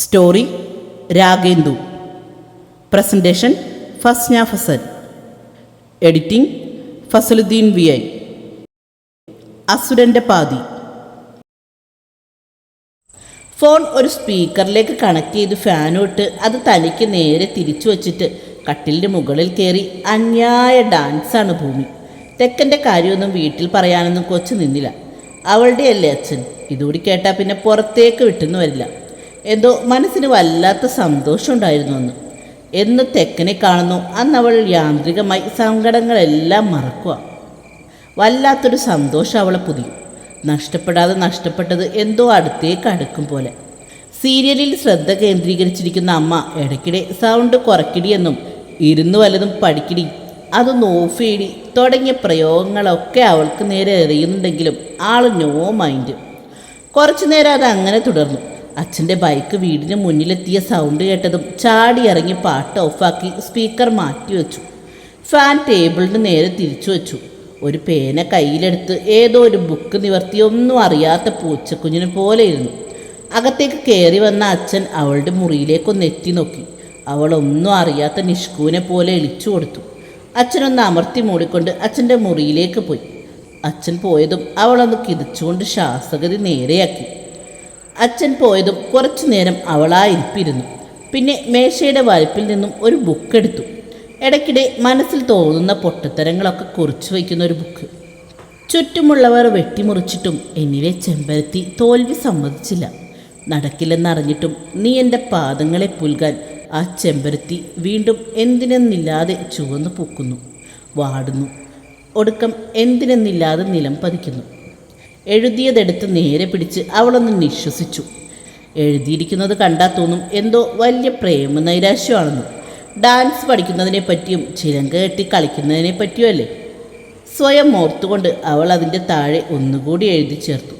Story Ragendu. Presentation Fasna Fasal. Editing Fasaluddin VI. അസുരൻ്റെ പാതി. Phone ഒരു സ്പീക്കറിലേക്ക് കണക്ട് ചെയ്ത് ഫാനോട്ട് അത് തനിക്ക് നേരെ തിരിച്ചു വച്ചിട്ട് കട്ടിലിൻ്റെ മുകളിൽ കയറി അന്യായ ഡാൻസാണ് ഭൂമി. തെക്കൻ്റെ കാര്യമൊന്നും വീട്ടിൽ പറയാനൊന്നും കൊച്ചു നിന്നില്ല. അവളുടെ അല്ലേ അച്ഛൻ. ഇതുകൂടി കേട്ടാൽ പിന്നെ പുറത്തേക്ക് വിട്ടുന്നു വരില്ല. എന്തോ മനസ്സിന് വല്ലാത്ത സന്തോഷമുണ്ടായിരുന്നു അന്ന്. എന്ന് തെക്കനെ കാണുന്നു അന്ന് അവൾ യാന്ത്രികമായി സങ്കടങ്ങളെല്ലാം മറക്കുക. വല്ലാത്തൊരു സന്തോഷം അവളെ പുതിയും. നഷ്ടപ്പെടാതെ നഷ്ടപ്പെട്ടത് എന്തോ അടുത്തേക്ക് അടുക്കും പോലെ. സീരിയലിൽ ശ്രദ്ധ കേന്ദ്രീകരിച്ചിരിക്കുന്ന അമ്മ ഇടയ്ക്കിടെ സൗണ്ട് കുറയ്ക്കിടിയെന്നും ഇരുന്ന് വല്ലതും പഠിക്കിടി, അതൊന്ന് ഓഫ് ചെയ്തി തുടങ്ങിയ പ്രയോഗങ്ങളൊക്കെ അവൾക്ക് നേരെ എറിയുന്നുണ്ടെങ്കിലും ആൾ നോ മൈൻഡ്. കുറച്ചു നേരം അത് അങ്ങനെ തുടർന്നു. അച്ഛൻ്റെ ബൈക്ക് വീടിന് മുന്നിലെത്തിയ സൗണ്ട് കേട്ടതും ചാടി ഇറങ്ങി പാട്ട് ഓഫാക്കി സ്പീക്കർ മാറ്റിവെച്ചു. ഫാൻ ടേബിളിന് നേരെ തിരിച്ചു വെച്ചു. ഒരു പേന കയ്യിലെടുത്ത് ഏതോ ഒരു ബുക്ക് നിവർത്തി ഒന്നും അറിയാത്ത പൂച്ചക്കുഞ്ഞിനെ പോലെ ഇരുന്നു. അകത്തേക്ക് കയറി വന്ന അച്ഛൻ അവളുടെ മുറിയിലേക്കൊന്ന് എത്തി നോക്കി. അവളൊന്നും അറിയാത്ത നിഷ്കൂനെ പോലെ എളിച്ചു കൊടുത്തു. അച്ഛനൊന്ന് അമർത്തി മൂടിക്കൊണ്ട് അച്ഛൻ്റെ മുറിയിലേക്ക് പോയി. അച്ഛൻ പോയതും അവളൊന്ന് കിതച്ചുകൊണ്ട് ശ്വാസഗതി നേരെയാക്കി. അച്ഛൻ പോയതും കുറച്ചു നേരം അവളായിരിപ്പിരുന്നു. പിന്നെ മേശയുടെ വലുപ്പിൽ നിന്നും ഒരു ബുക്ക് എടുത്തു. ഇടയ്ക്കിടെ മനസ്സിൽ തോന്നുന്ന പൊട്ടത്തരങ്ങളൊക്കെ കുറിച്ചു വയ്ക്കുന്ന ഒരു ബുക്ക്. ചുറ്റുമുള്ളവർ വെട്ടിമുറിച്ചിട്ടും എന്നിലെ ചെമ്പരത്തി തോൽവി സമ്മതിച്ചില്ല. നടക്കില്ലെന്നറിഞ്ഞിട്ടും നീ എൻ്റെ പാദങ്ങളെ പുൽകാൻ ആ ചെമ്പരത്തി വീണ്ടും എന്തിനെന്നില്ലാതെ ചുവന്നു പൂക്കുന്നു, വാടുന്നു, ഒടുക്കം എന്തിനെന്നില്ലാതെ നിലം പതിക്കുന്നു. എഴുതിയതെടുത്ത് നേരെ പിടിച്ച് അവളൊന്ന് നിശ്വസിച്ചു. എഴുതിയിരിക്കുന്നത് കണ്ടാൽ തോന്നും എന്തോ വലിയ പ്രേമനൈരാശ്യമാണെന്ന്. ഡാൻസ് പഠിക്കുന്നതിനെ പറ്റിയും ചിലങ്ക കെട്ടി കളിക്കുന്നതിനെ പറ്റിയും അല്ലേ. സ്വയം ഓർത്തുകൊണ്ട് അവൾ അതിൻ്റെ താഴെ ഒന്നുകൂടി എഴുതി ചേർത്തു.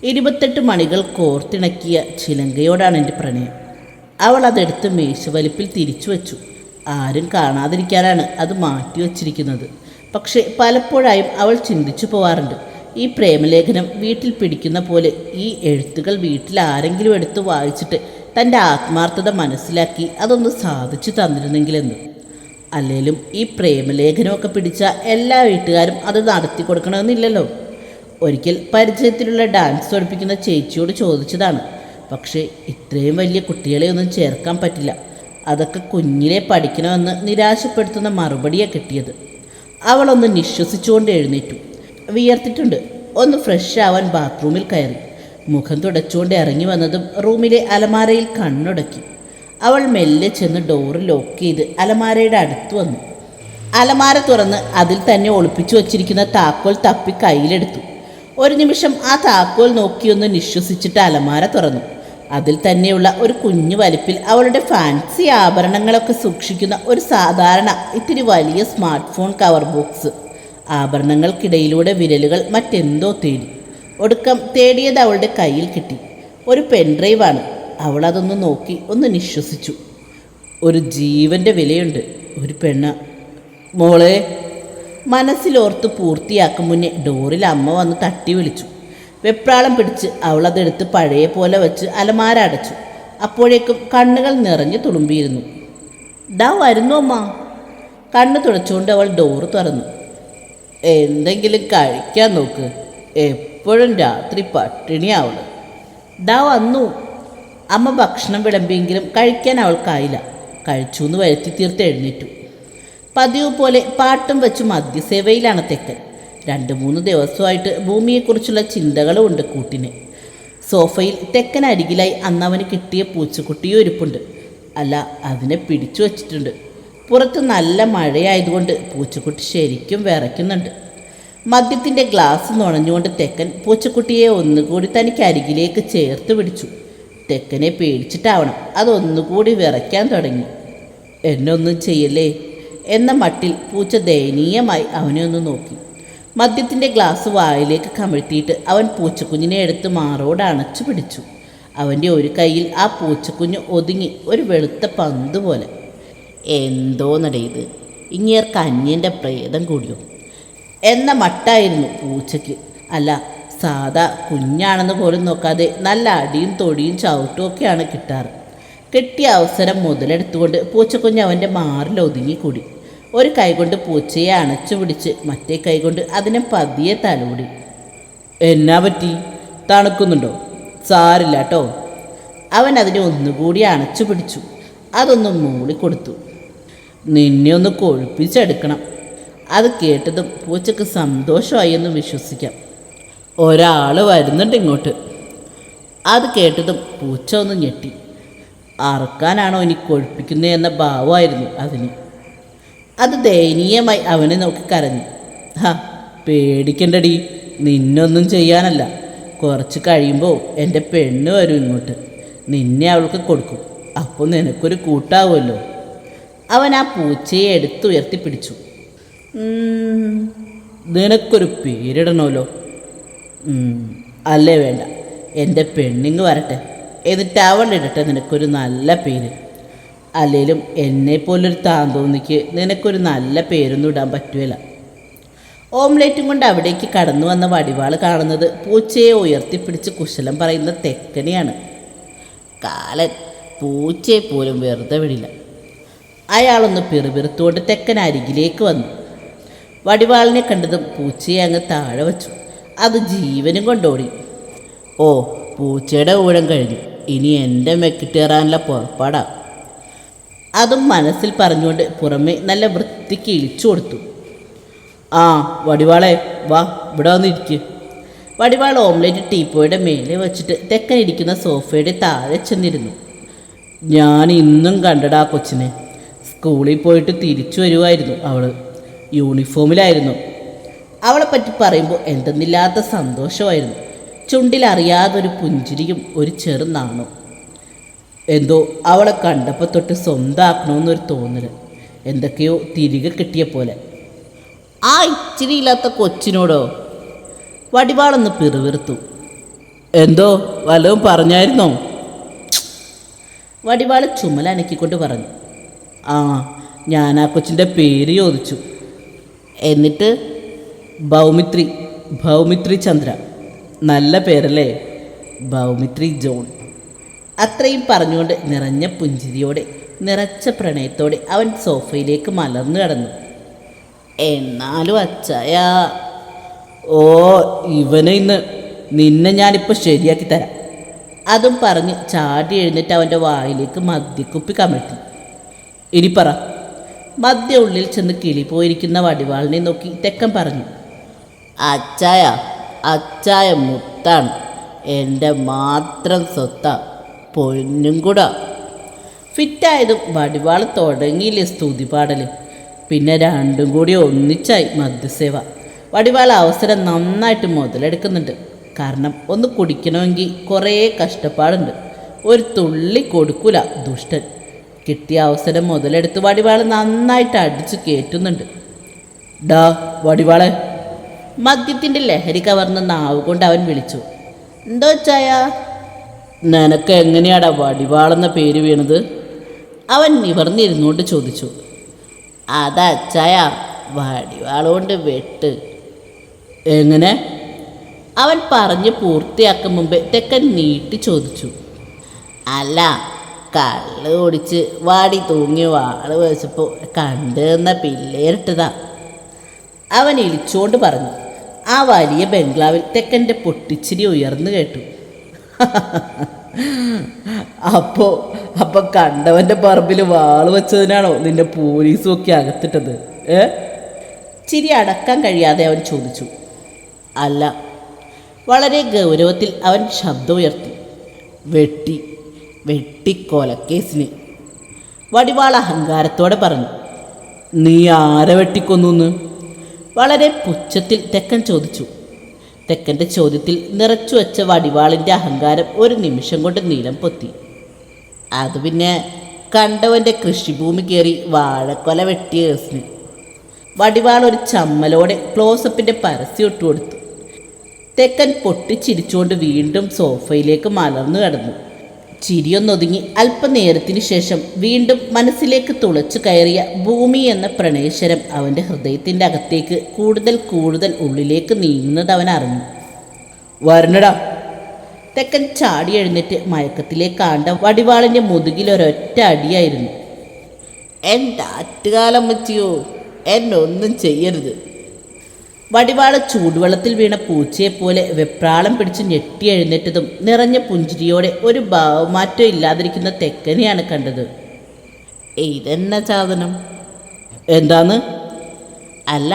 28 മണികൾ കോർത്തിണക്കിയ ചിലങ്കയോടാണ് എൻ്റെ പ്രണയം. അവൾ അതെടുത്ത് മേശവലിപ്പിൽ തിരിച്ചു വച്ചു. ആരും കാണാതിരിക്കാനാണ് അത് മാറ്റിവെച്ചിരിക്കുന്നത്. പക്ഷേ പലപ്പോഴായും അവൾ ചിന്തിച്ചു പോവാറുണ്ട്, ഈ പ്രേമലേഖനം വീട്ടിൽ പിടിക്കുന്ന പോലെ ഈ എഴുത്തുകൾ വീട്ടിൽ ആരെങ്കിലും എടുത്ത് വായിച്ചിട്ട് തൻ്റെ ആത്മാർത്ഥത മനസ്സിലാക്കി അതൊന്ന് സാധിച്ചു തന്നിരുന്നെങ്കിലെന്ന്. അല്ലെങ്കിലും ഈ പ്രേമലേഖനമൊക്കെ പിടിച്ച എല്ലാ വീട്ടുകാരും അത് നടത്തി കൊടുക്കണമെന്നില്ലല്ലോ. ഒരിക്കൽ പരിചയത്തിലുള്ള ഡാൻസ് പഠിപ്പിക്കുന്ന ചേച്ചിയോട് ചോദിച്ചതാണ്. പക്ഷേ ഇത്രയും വലിയ കുട്ടികളെ ഒന്നും ചേർക്കാൻ പറ്റില്ല, അതൊക്കെ കുഞ്ഞിലെ പഠിക്കണമെന്ന് നിരാശപ്പെടുത്തുന്ന മറുപടിയാണ് കിട്ടിയത്. അവളൊന്ന് നിശ്വസിച്ചുകൊണ്ട് എഴുന്നേറ്റു. വിയർത്തിട്ടുണ്ട്. ഒന്ന് ഫ്രഷ് ആവാൻ ബാത്റൂമിൽ കയറി. മുഖം തുടച്ചുകൊണ്ട് ഇറങ്ങി വന്നതും റൂമിലെ അലമാരയിൽ കണ്ണുടക്കി. അവൾ മെല്ലെ ചെന്ന് ഡോറ് ലോക്ക് ചെയ്ത് അലമാരയുടെ അടുത്ത് വന്നു. അലമാര തുറന്ന് അതിൽ തന്നെ ഒളിപ്പിച്ചു വച്ചിരിക്കുന്ന താക്കോൽ തപ്പി കയ്യിലെടുത്തു. ഒരു നിമിഷം ആ താക്കോൽ നോക്കിയൊന്ന് നിശ്വസിച്ചിട്ട് അലമാര തുറന്നു. അതിൽ തന്നെയുള്ള ഒരു കുഞ്ഞു വലിപ്പിൽ അവളുടെ ഫാൻസി ആഭരണങ്ങളൊക്കെ സൂക്ഷിക്കുന്ന ഒരു സാധാരണ ഇത്തിരി വലിയ സ്മാർട്ട് ഫോൺ കവർ ബോക്സ്. ആഭരണങ്ങൾക്കിടയിലൂടെ വിരലുകൾ മറ്റെന്തോ തേടി. ഒടുക്കം തേടിയത് അവളുടെ കയ്യിൽ കിട്ടി. ഒരു പെൻഡ്രൈവാണ്. അവൾ അതൊന്ന് നോക്കി ഒന്ന് നിശ്വസിച്ചു. ഒരു ജീവൻ്റെ വിലയുണ്ട്. ഒരു പെണ്ണ. മോളെ. മനസ്സിലോർത്ത് പൂർത്തിയാക്കും മുന്നേ ഡോറിൽ അമ്മ വന്ന് തട്ടി വിളിച്ചു. വെപ്രാളം പിടിച്ച് അവളതെടുത്ത് പഴയ പോലെ വെച്ച് അലമാര അടച്ചു. അപ്പോഴേക്കും കണ്ണുകൾ നിറഞ്ഞു തുളുമ്പിയിരുന്നു. ഡാ വരുന്നു അമ്മ. കണ്ണ് തുടച്ചുകൊണ്ട് അവൾ ഡോറ് തുറന്നു. എന്തെങ്കിലും കഴിക്കാൻ നോക്ക്, എപ്പോഴും രാത്രി പട്ടിണിയാവള്. ഡാ വന്നു. അമ്മ ഭക്ഷണം വിളമ്പിയെങ്കിലും കഴിക്കാൻ അവൾക്കായില്ല. കഴിച്ചു എന്ന് വരുത്തി തീർത്ത് എഴുന്നേറ്റു. പതിവ് പോലെ പാട്ടും വെച്ച് മദ്യസേവയിലാണ് തെക്കൻ. 2-3 ദിവസമായിട്ട് ഭൂമിയെക്കുറിച്ചുള്ള ചിന്തകളും ഉണ്ട് കൂട്ടിന്. സോഫയിൽ തെക്കൻ അരികിലായി അന്നവന് കിട്ടിയ പൂച്ചക്കുട്ടിയും ഇരിപ്പുണ്ട്. അല്ല, അതിനെ പിടിച്ചു വച്ചിട്ടുണ്ട്. പുറത്ത് നല്ല മഴയായതുകൊണ്ട് പൂച്ചക്കുട്ടി ശരിക്കും വിറയ്ക്കുന്നുണ്ട്. മദ്യത്തിൻ്റെ ഗ്ലാസ് നുണഞ്ഞുകൊണ്ട് തെക്കൻ പൂച്ചക്കുട്ടിയെ ഒന്നുകൂടി തനിക്ക് അരികിലേക്ക് ചേർത്ത് പിടിച്ചു. തെക്കനെ പേടിച്ചിട്ടാവണം അതൊന്നുകൂടി വിറയ്ക്കാൻ തുടങ്ങി. എന്നെ ഒന്നും ചെയ്യല്ലേ എന്ന മട്ടിൽ പൂച്ച ദയനീയമായി അവനെ ഒന്ന് നോക്കി. മദ്യത്തിൻ്റെ ഗ്ലാസ് വായിലേക്ക് കമിഴ്ത്തിയിട്ട് അവൻ പൂച്ചക്കുഞ്ഞിനെ എടുത്ത് മാറോട് അണച്ചു പിടിച്ചു. അവൻ്റെ ഒരു കൈയിൽ ആ പൂച്ചക്കുഞ്ഞ് ഒതുങ്ങി ഒരു വെളുത്ത പന്ത് പോലെ. എന്തോ നടയത്, ഇങ്ങേർക്ക് അന്യൻ്റെ പ്രേതം കൂടിയോ എന്ന മട്ടായിരുന്നു പൂച്ചയ്ക്ക്. അല്ല, സാധാ കുഞ്ഞാണെന്ന് പോലും നോക്കാതെ നല്ല അടിയും തൊടിയും ചവിട്ടും ഒക്കെയാണ് കിട്ടാറ്. കിട്ടിയ അവസരം മുതലെടുത്തുകൊണ്ട് പൂച്ചക്കുഞ്ഞ് അവൻ്റെ മാറിൽ ഒതുങ്ങിക്കൂടി. ഒരു കൈകൊണ്ട് പൂച്ചയെ അണച്ചു പിടിച്ച് മറ്റേ കൈകൊണ്ട് അതിനെ പതിയെ തലോടി. എന്നാ പറ്റി, തണുക്കുന്നുണ്ടോ? സാരില്ല കേട്ടോ. അവൻ അതിനെ ഒന്നുകൂടി അണച്ചു പിടിച്ചു. അതൊന്ന് മൂളിക്കൊടുത്തു. നിന്നെ ഒന്ന് കൊഴുപ്പിച്ചെടുക്കണം. അത് കേട്ടതും പൂച്ചക്ക് സന്തോഷമായി എന്ന് വിശ്വസിക്കാം. ഒരാൾ വരുന്നുണ്ട് ഇങ്ങോട്ട്. അത് കേട്ടതും പൂച്ച ഒന്ന് ഞെട്ടി. അറക്കാനാണോ ഇനി കൊഴുപ്പിക്കുന്നത് എന്ന ഭാവമായിരുന്നു അതിന്. അത് ദയനീയമായി അവനെ നോക്കി കരഞ്ഞു. പേടിക്കണ്ടടി, നിന്നൊന്നും ചെയ്യാനല്ല. കുറച്ച് കഴിയുമ്പോൾ എൻ്റെ പെണ്ണ് വരും ഇങ്ങോട്ട്. നിന്നെ അവൾക്ക് കൊടുക്കും. അപ്പോൾ നിനക്കൊരു കൂട്ടാവുമല്ലോ. അവൻ ആ പൂച്ചയെ എടുത്തുയർത്തിപ്പിടിച്ചു. നിനക്കൊരു പേരിടണമല്ലോ. അല്ലേ വേണ്ട, എൻ്റെ പെണ്ണിങ് വരട്ടെ, എന്നിട്ട് അവളിടട്ടെ നിനക്കൊരു നല്ല പേര്. അല്ലെങ്കിലും എന്നെപ്പോലൊരു താന്തോന്നിക്ക് നിനക്കൊരു നല്ല പേരൊന്നും ഇടാൻ പറ്റുകയില്ല. ഓംലേറ്റും കൊണ്ട് അവിടേക്ക് കടന്നു വന്ന വടിവാൾ കാണുന്നത് പൂച്ചയെ ഉയർത്തിപ്പിടിച്ച് കുശലം പറയുന്ന തെക്കനെയാണ്. കാലൻ പൂച്ചയെ പോലും വെറുതെ വിടില്ല. അയാളൊന്ന് പിറുപിറുത്തുകൊണ്ട് തെക്കൻ അരികിലേക്ക് വന്നു. വടിവാളിനെ കണ്ടതും പൂച്ചയെ അങ്ങ് താഴെ വച്ചു. അത് ജീവനും കൊണ്ടോടി. ഓ, പൂച്ചയുടെ ഊഴം കഴിഞ്ഞു. ഇനി എൻ്റെ മെക്കിട്ടേറാനുള്ള പുറപ്പാടാ. അതും മനസ്സിൽ പറഞ്ഞുകൊണ്ട് പുറമെ നല്ല വൃത്തിക്ക് ഇളിച്ചു കൊടുത്തു. ആ വടിവാളെ, വാ ഇവിടെ വന്നിരിക്കുക. വടിവാൾ ഓംലേറ്റ് ടീപ്പോയുടെ മേലെ വച്ചിട്ട് തെക്കൻ ഇരിക്കുന്ന സോഫയുടെ താഴെ ചെന്നിരുന്നു. ഞാൻ ഇന്നും കണ്ടടാ കൊച്ചിനെ. സ്കൂളിൽ പോയിട്ട് തിരിച്ചു വരുമായിരുന്നു. അവൾ യൂണിഫോമിലായിരുന്നു. അവളെപ്പറ്റി പറയുമ്പോൾ എന്തെന്നില്ലാത്ത സന്തോഷമായിരുന്നു. ചുണ്ടിലറിയാതൊരു പുഞ്ചിരിയും ഒരു ചെറു നാണവും. എന്തോ അവളെ കണ്ടപ്പോൾ തൊട്ട് സ്വന്തമാക്കണമെന്നൊരു തോന്നൽ. എന്തൊക്കെയോ തിരികെ കിട്ടിയ പോലെ. ആ ഇച്ചിരി ഇല്ലാത്ത കൊച്ചിനോടോ? വടിവാളൊന്ന് പിറുവിറുത്തു. എന്തോ വല്ലതും പറഞ്ഞായിരുന്നോ? വടിവാൾ ചുമലനക്കിക്കൊണ്ട് പറഞ്ഞു. ആ, ഞാൻ ആ കൊച്ചിൻ്റെ പേര് ചോദിച്ചു. എന്നിട്ട്? ഭൗമിത്രി ചന്ദ്ര. നല്ല പേരല്ലേ? ഭൗമിത്രി ജോൺ. അത്രയും പറഞ്ഞുകൊണ്ട് നിറഞ്ഞ പുഞ്ചിരിയോടെ നിറച്ച പ്രണയത്തോടെ അവൻ സോഫയിലേക്ക് മലർന്നു കിടന്നു. എന്നാലും അച്ചായ, ഓ ഇവനെ ഇന്ന് നിന്നെ ഞാനിപ്പോൾ ശരിയാക്കി തരാം. അതും പറഞ്ഞ് ചാടി എഴുന്നേറ്റ് അവൻ്റെ വായിലേക്ക് മദ്യക്കുപ്പി കമഴ്ത്തി. ഇനി പറ. മദ്യ ഉള്ളിൽ ചെന്ന് കിളിപോയിരിക്കുന്ന വടിവാളിനെ നോക്കി തെക്കൻ പറഞ്ഞു. അച്ചായ മുത്താണ്. എൻ്റെ മാത്രം സ്വത്താ, പൊന്നും കൂടാ. ഫിറ്റായതും വടിവാൾ തുടങ്ങിയില്ലേ സ്തുതി പാടൽ. പിന്നെ രണ്ടും കൂടി ഒന്നിച്ചായി മദ്യസേവ. വടിവാൾ അവസരം നന്നായിട്ട് മുതലെടുക്കുന്നുണ്ട്. കാരണം ഒന്ന് കുടിക്കണമെങ്കിൽ കുറേ കഷ്ടപ്പാടുണ്ട്. ഒരു തുള്ളി കൊടുക്കൂല ദുഷ്ടൻ. കിട്ടിയ അവസരം മുതലെടുത്ത് വടിവാൾ നന്നായിട്ട് അടിച്ചു കയറ്റുന്നുണ്ട്. ഡാ വടിവാളെ. മദ്യത്തിൻ്റെ ലഹരി കവർന്ന നാവ് കൊണ്ട് അവൻ വിളിച്ചു. എന്തോ ചായ? നിനക്ക് എങ്ങനെയാടാ വടിവാളെന്ന പേര് വീണത്? അവൻ നിവർന്നിരുന്നുകൊണ്ട് ചോദിച്ചു. അതാ ചായ, വടിവാളുകൊണ്ട് വെട്ട്. എങ്ങനെ? അവൻ പറഞ്ഞ് പൂർത്തിയാക്കും മുമ്പേ തെക്കൻ നീട്ടി ചോദിച്ചു. അല്ല, കള്ള് ഓടിച്ച് വാടി തൂങ്ങി വാള് വെച്ചപ്പോൾ കണ്ടെന്ന പിള്ളേരിട്ടതാ. അവൻ ഇളിച്ചുകൊണ്ട് പറഞ്ഞു. ആ വലിയ ബംഗ്ലാവിൽ തെക്കൻ്റെ പൊട്ടിച്ചിരി ഉയർന്നു കേട്ടു. അപ്പോൾ കണ്ടവൻ്റെ പറമ്പിൽ വാള് വെച്ചതിനാണോ നിന്നെ പോലീസും ഒക്കെ അകത്തിട്ടത്? ചിരി അടക്കാൻ കഴിയാതെ അവൻ ചോദിച്ചു. അല്ല. വളരെ ഗൗരവത്തിൽ അവൻ ശബ്ദം ഉയർത്തി. വെട്ടിക്കൊലക്കേസിന്. വടിവാൾ അഹങ്കാരത്തോടെ പറഞ്ഞു. നീ ആരെ വെട്ടിക്കൊന്നു? വളരെ പുച്ഛത്തിൽ തെക്കൻ ചോദിച്ചു. തെക്കൻ്റെ ചോദ്യത്തിൽ നിറച്ചു വെച്ച വടിവാളിൻ്റെ അഹങ്കാരം ഒരു നിമിഷം കൊണ്ട് നീളം പൊത്തി. അത് പിന്നെ കണ്ടവൻ്റെ കൃഷിഭൂമി കയറി വാഴക്കൊല വെട്ടിയ കേസിന്. വടിവാൾ ഒരു ചമ്മലോടെ ക്ലോസപ്പിൻ്റെ പരസ്യം ഇട്ടുകൊടുത്തു. തെക്കൻ പൊട്ടിച്ചിരിച്ചുകൊണ്ട് വീണ്ടും സോഫയിലേക്ക് മലർന്നു കിടന്നു. ചിരിയൊന്നൊതുങ്ങി അല്പനേരത്തിന് ശേഷം വീണ്ടും മനസ്സിലേക്ക് തുളച്ചു കയറിയ ഭൂമി എന്ന പ്രണയശരം അവൻ്റെ ഹൃദയത്തിൻ്റെ അകത്തേക്ക് കൂടുതൽ ഉള്ളിലേക്ക് നീങ്ങുന്നത് അവൻ അറിഞ്ഞു. വരണടാ. തെക്കൻ ചാടി എഴുന്നേറ്റ് മയക്കത്തിലേക്ക് കാണ്ട വടിവാളിൻ്റെ മുതുകിൽ ഒരൊറ്റ അടിയായിരുന്നു. എൻ്റെ ആറ്റുകാലം വെച്ചിയോ, എന്നെ ഒന്നും ചെയ്യരുത്. വടിവാള് ചൂടുവെള്ളത്തിൽ വീണ പൂച്ചയെപ്പോലെ വെപ്രാളം പിടിച്ച് ഞെട്ടി എഴുന്നേറ്റതും നിറഞ്ഞ പുഞ്ചിരിയോടെ ഒരു ഭാവമാറ്റം ഇല്ലാതിരിക്കുന്ന തെക്കനെയാണ് കണ്ടത്. ഇതെന്ന സാധനം? എന്താന്ന്? അല്ല,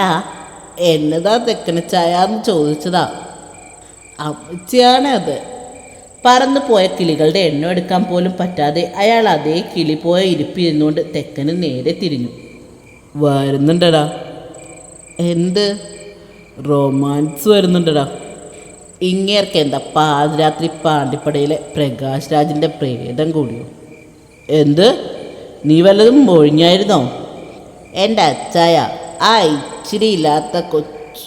എന്നതാ തെക്കന ചായാന്ന് ചോദിച്ചതാ. അമ്മച്ചിയാണ് അത്. പറന്നു പോയ കിളികളുടെ എണ്ണം എടുക്കാൻ പോലും പറ്റാതെ അയാൾ അതേ കിളി പോയ ഇരിപ്പിരുന്നുകൊണ്ട് തെക്കന് നേരെ തിരിഞ്ഞു. വരുന്നുണ്ടടാ. എന്ത്? റൊമാൻസ് വരുന്നുണ്ടടാ. ഇങ്ങേർക്ക് എന്താ പാതിരാത്രി പാണ്ടിപ്പടയിലെ പ്രകാശ് രാജിൻ്റെ പ്രേതം കൂടിയോ? എന്ത്? നീ വല്ലതും മൊഴിഞ്ഞായിരുന്നോ? എൻ്റെ അച്ചായ, ആ ഇച്ചിരി ഇല്ലാത്ത കൊച്ച്.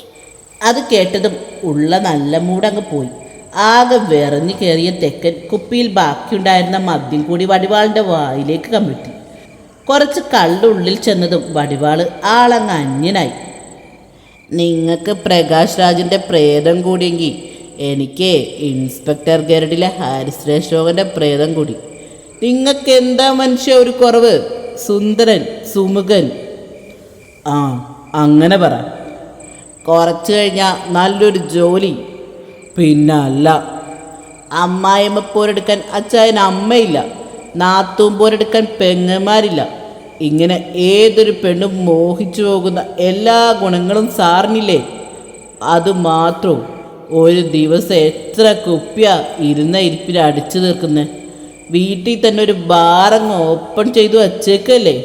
അത് കേട്ടതും ഉള്ള നല്ല മൂടങ്ങ് പോയി. ആകെ വിറഞ്ഞു കയറിയ തെക്കൻ കുപ്പിയിൽ ബാക്കിയുണ്ടായിരുന്ന മദ്യം കൂടി വടിവാളിൻ്റെ വായിലേക്ക് കമ്മിട്ടി. കുറച്ച് കള്ളുള്ളിൽ ചെന്നതും വടിവാള് ആളങ്ങ് അന്യനായി. നിങ്ങൾക്ക് പ്രകാശ് രാജിൻ്റെ പ്രേതം കൂടിയെങ്കിൽ എനിക്ക് ഇൻസ്പെക്ടർ ഗരുഡിലെ ഹാരിസ് രേഷോകൻ്റെ പ്രേതം കൂടി. നിങ്ങൾക്ക് എന്താ മനുഷ്യ ഒരു കുറവ്? സുന്ദരൻ, സുമുഖൻ. ആ, അങ്ങനെ പറ. കുറച്ച് കഴിഞ്ഞാൽ നല്ലൊരു ജോലി. പിന്നല്ല. അമ്മായിയമ്മ പോരെടുക്കാൻ അച്ചായന് അമ്മയില്ല, നാത്തൂൻ പോരെടുക്കാൻ പെങ്ങന്മാരില്ല. ഇങ്ങനെ ഏതൊരു പെണ്ണും മോഹിച്ചു പോകുന്ന എല്ലാ ഗുണങ്ങളും സാറിനില്ലേ? അതുമാത്രവും ഒരു ദിവസം എത്ര കുപ്പിയാ ഇരുന്ന ഇരിപ്പിൽ അടിച്ചു തീർക്കുന്നത്? വീട്ടിൽ തന്നെ ഒരു ബാറങ്ങ് ഓപ്പൺ ചെയ്തു വച്ചേക്കല്ലേ.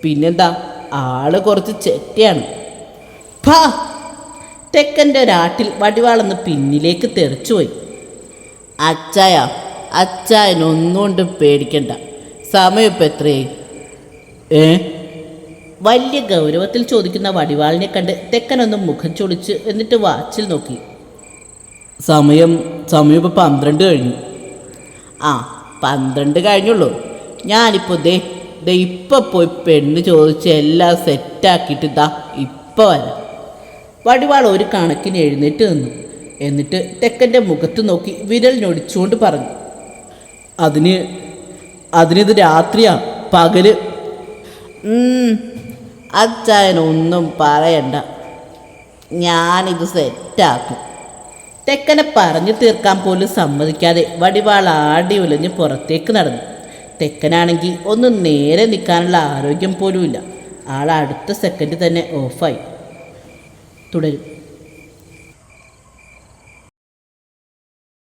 പിന്നെന്താ, ആള് കുറച്ച് ചെറ്റയാണ്. ഭാ! തെക്കൻ്റെ ഒരാട്ടിൽ വടിവാളെന്ന് പിന്നിലേക്ക് തെറിച്ചുപോയി. അച്ചായ, അച്ചായനൊന്നുകൊണ്ടും പേടിക്കണ്ട. സമയം ഇപ്പം എത്രയായി? വലിയ ഗൗരവത്തിൽ ചോദിക്കുന്ന വടിവാളിനെ കണ്ട് തെക്കനൊന്ന് മുഖം ചൊളിച്ച് എന്നിട്ട് വാച്ചിൽ നോക്കി. സമയം ഇപ്പം 12 കഴിഞ്ഞു. ആ, 12 കഴിഞ്ഞുള്ളൂ. ഞാനിപ്പോൾ ദേ ഇപ്പം പോയി പെണ്ണ് ചോദിച്ച് എല്ലാം സെറ്റാക്കിയിട്ട് ഇപ്പം വരാം. വടിവാൾ ഒരു കണക്കിന് എഴുന്നേറ്റ് നിന്നു. എന്നിട്ട് തെക്കൻ്റെ മുഖത്ത് നോക്കി വിരൽ ഞൊടിച്ചുകൊണ്ട് പറഞ്ഞു, അതിനിത് രാത്രിയാ, പകല്. അച്ചായനൊന്നും പറയണ്ട, ഞാനിത് സെറ്റാക്കും. തെക്കനെ പറഞ്ഞു തീർക്കാൻ പോലും സമ്മതിക്കാതെ വടിവാൾ ആടി ഉലഞ്ഞ് പുറത്തേക്ക് നടന്നു. തെക്കനാണെങ്കിൽ ഒന്ന് നേരെ നിൽക്കാനുള്ള ആരോഗ്യം പോലുമില്ല. ആൾ അടുത്ത സെക്കൻഡ് തന്നെ ഓഫായി. തുടരും.